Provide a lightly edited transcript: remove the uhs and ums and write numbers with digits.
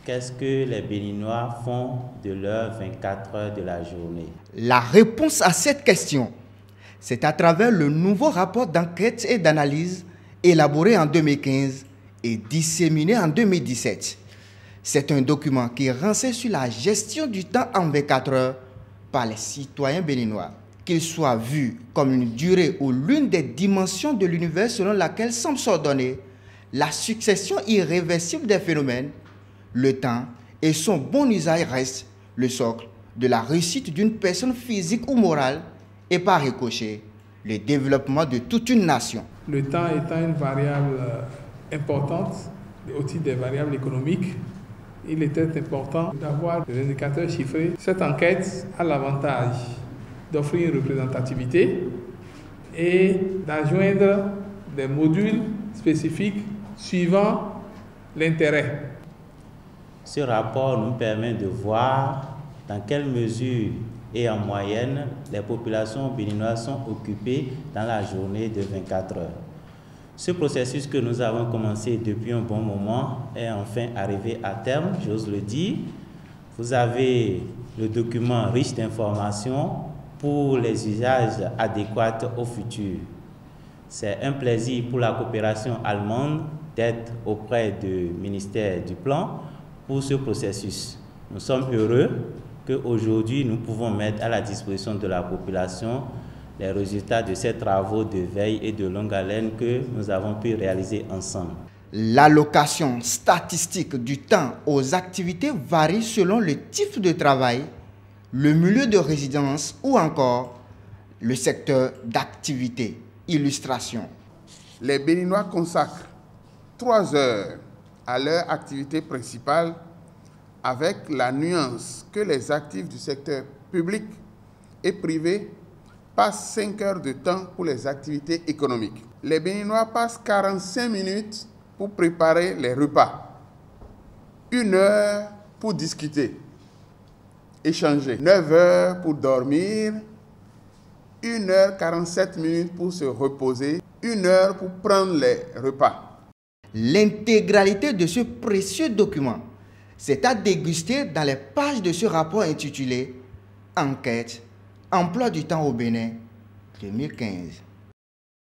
Qu'est-ce que les Béninois font de leurs 24 heures de la journée? La réponse à cette question, c'est à travers le nouveau rapport d'enquête et d'analyse élaboré en 2015 et disséminé en 2017. C'est un document qui renseigne sur la gestion du temps en 24 heures par les citoyens béninois, qu'il soit vu comme une durée ou l'une des dimensions de l'univers selon laquelle semble s'ordonner la succession irréversible des phénomènes. Le temps et son bon usage restent le socle de la réussite d'une personne physique ou morale et par ricochet, le développement de toute une nation. Le temps étant une variable importante, aussi des variables économiques, il était important d'avoir des indicateurs chiffrés. Cette enquête a l'avantage d'offrir une représentativité et d'adjoindre des modules spécifiques suivant l'intérêt. Ce rapport nous permet de voir dans quelle mesure et en moyenne les populations béninoises sont occupées dans la journée de 24 heures. Ce processus que nous avons commencé depuis un bon moment est enfin arrivé à terme, j'ose le dire. Vous avez le document riche d'informations pour les usages adéquats au futur. C'est un plaisir pour la coopération allemande d'être auprès du ministère du Plan pour ce processus. Nous sommes heureux qu'aujourd'hui nous pouvons mettre à la disposition de la population les résultats de ces travaux de veille et de longue haleine que nous avons pu réaliser ensemble. L'allocation statistique du temps aux activités varie selon le type de travail, le milieu de résidence ou encore le secteur d'activité. Illustration. Les Béninois consacrent 3 heures à leur activité principale, avec la nuance que les actifs du secteur public et privé passent 5 heures de temps pour les activités économiques. Les Béninois passent 45 minutes pour préparer les repas, 1 heure pour discuter, échanger, 9 heures pour dormir, 1h47 pour se reposer, 1 heure pour prendre les repas. L'intégralité de ce précieux document, c'est à déguster dans les pages de ce rapport intitulé « Enquête, emploi du temps au Bénin 2015 ».